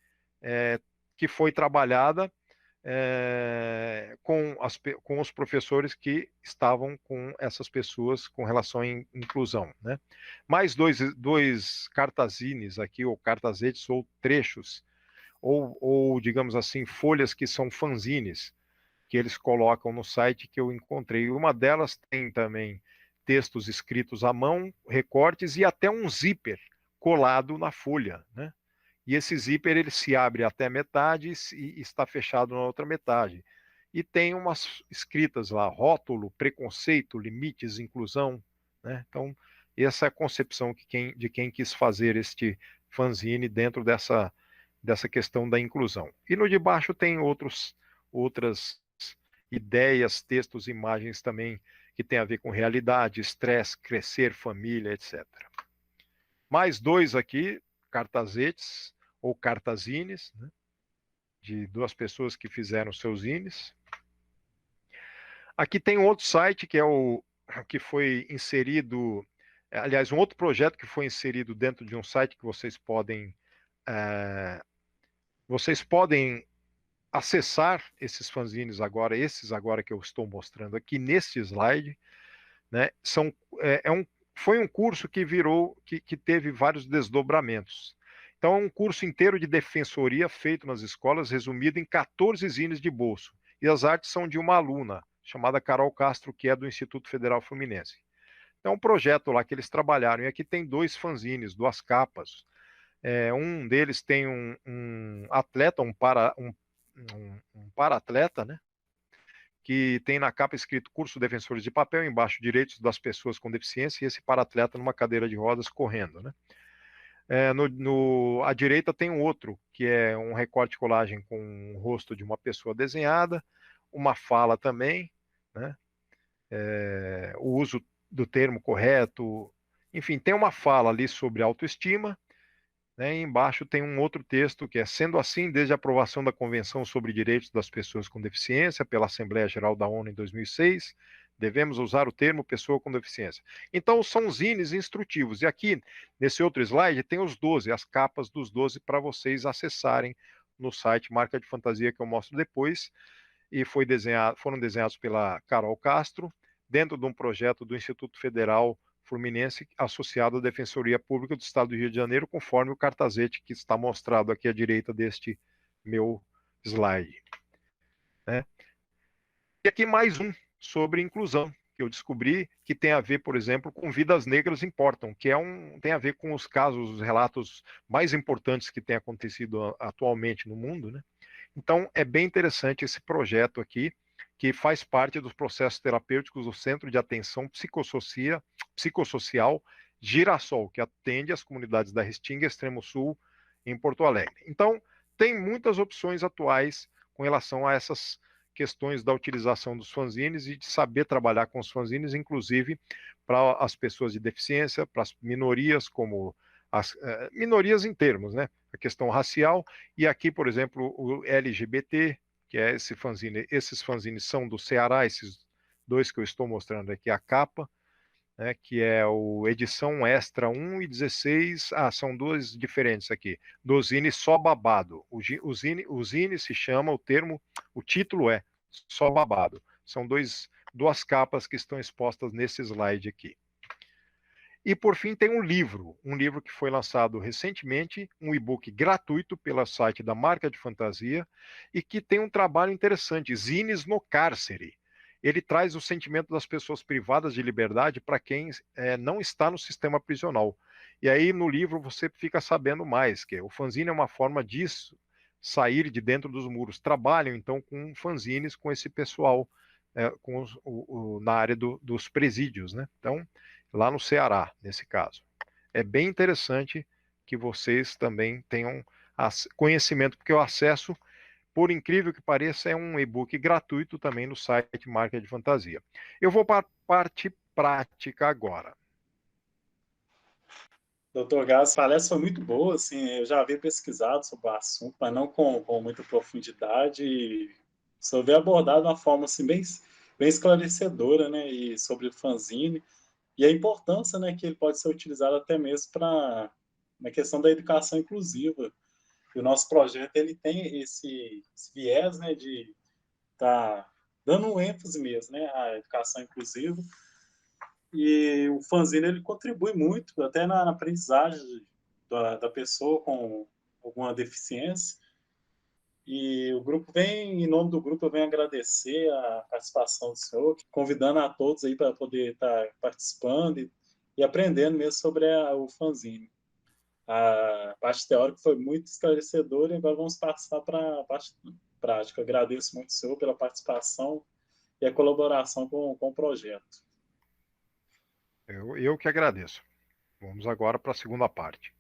que foi trabalhada com os professores que estavam com essas pessoas com relação à inclusão, né? Mais dois cartazines aqui, ou cartazetes, ou trechos, ou digamos assim, folhas que são fanzines, que eles colocam no site, que eu encontrei. Uma delas tem também textos escritos à mão, recortes e até um zíper colado na folha, né? E esse zíper ele se abre até metade e está fechado na outra metade. E tem umas escritas lá: rótulo, preconceito, limites, inclusão, né? Então, essa é a concepção de quem quis fazer este fanzine dentro dessa questão da inclusão. E no de baixo tem outras ideias, textos, imagens também, que tem a ver com realidade, estresse, crescer, família, etc. Mais 2 aqui, cartazetes, ou cartazines, né, de 2 pessoas que fizeram seus zines. Aqui tem um outro site que foi inserido, aliás, um outro projeto que foi inserido dentro de um site que vocês podem acessar esses fanzines agora, que eu estou mostrando aqui neste slide, né? Foi um curso que teve vários desdobramentos. Então, é um curso inteiro de defensoria feito nas escolas, resumido em 14 zines de bolso. E as artes são de uma aluna, chamada Carol Castro, que é do Instituto Federal Fluminense. Então, um projeto lá que eles trabalharam. E aqui tem 2 fanzines, 2 capas. Um deles tem um atleta, um para-atleta, né? Que tem na capa escrito Curso Defensores de Papel, embaixo Direitos das Pessoas com Deficiência, e esse para-atleta numa cadeira de rodas correndo, né? À direita tem um outro, que é um recorte colagem com o rosto de uma pessoa desenhada, uma fala também, né? O uso do termo correto, enfim, tem uma fala ali sobre autoestima, né? E embaixo tem um outro texto que é: sendo assim, desde a aprovação da Convenção sobre Direitos das Pessoas com Deficiência pela Assembleia Geral da ONU em 2006, Devemos usar o termo pessoa com deficiência. Então, são zines instrutivos. E aqui, nesse outro slide, tem os 12, as capas dos 12 para vocês acessarem no site Marca de Fantasia, que eu mostro depois. E foram desenhados pela Carol Castro, dentro de um projeto do Instituto Federal Fluminense, associado à Defensoria Pública do Estado do Rio de Janeiro, conforme o cartazete que está mostrado aqui à direita deste meu slide. Né? E aqui mais um sobre inclusão, que eu descobri que tem a ver, por exemplo, com Vidas Negras Importam, que tem a ver com os casos, os relatos mais importantes que têm acontecido atualmente no mundo, né? Então, é bem interessante esse projeto aqui, que faz parte dos processos terapêuticos do Centro de Atenção Psicossocial Girassol, que atende as comunidades da Restinga Extremo Sul, em Porto Alegre. Então, tem muitas opções atuais com relação a essas questões da utilização dos fanzines e de saber trabalhar com os fanzines, inclusive para as pessoas de deficiência, para as minorias, como as minorias em termos, né? A questão racial, e aqui, por exemplo, o LGBT, que é esse fanzine, esses fanzines são do Ceará, esses dois que eu estou mostrando aqui, a capa, né, que é o edição extra 1 e 16, são duas diferentes aqui, do Zine Só Babado. O Zine se chama, o título é Só Babado. São duas capas que estão expostas nesse slide aqui. E, por fim, tem um livro que foi lançado recentemente, um e-book gratuito pelo site da Marca de Fantasia, e que tem um trabalho interessante, Zines no Cárcere. Ele traz o sentimento das pessoas privadas de liberdade para quem não está no sistema prisional. E aí, no livro, você fica sabendo mais, que o fanzine é uma forma disso, sair de dentro dos muros. Trabalham, então, com fanzines, com esse pessoal, na área dos presídios, né? Então, lá no Ceará, nesse caso. É bem interessante que vocês também tenham conhecimento, porque o acesso, por incrível que pareça, é um e-book gratuito também no site Marca de Fantasia. Eu vou para a parte prática agora. Doutor Gás, a palestra foi muito boa, assim, eu já havia pesquisado sobre o assunto, mas não com muita profundidade, e só havia abordado de uma forma assim, bem esclarecedora, né, e sobre o fanzine, e a importância, né, que ele pode ser utilizado até mesmo para na questão da educação inclusiva. E o nosso projeto ele tem esse viés, né, de estar dando um ênfase mesmo, né, à educação inclusiva. E o fanzine ele contribui muito até na aprendizagem da pessoa com alguma deficiência. E o grupo em nome do grupo, eu venho agradecer a participação do senhor, convidando a todos aí para poder estar participando e aprendendo mesmo sobre o fanzine. A parte teórica foi muito esclarecedora e agora vamos passar para a parte prática. Agradeço muito o senhor pela participação e a colaboração com o projeto. Eu que agradeço. Vamos agora para a segunda parte.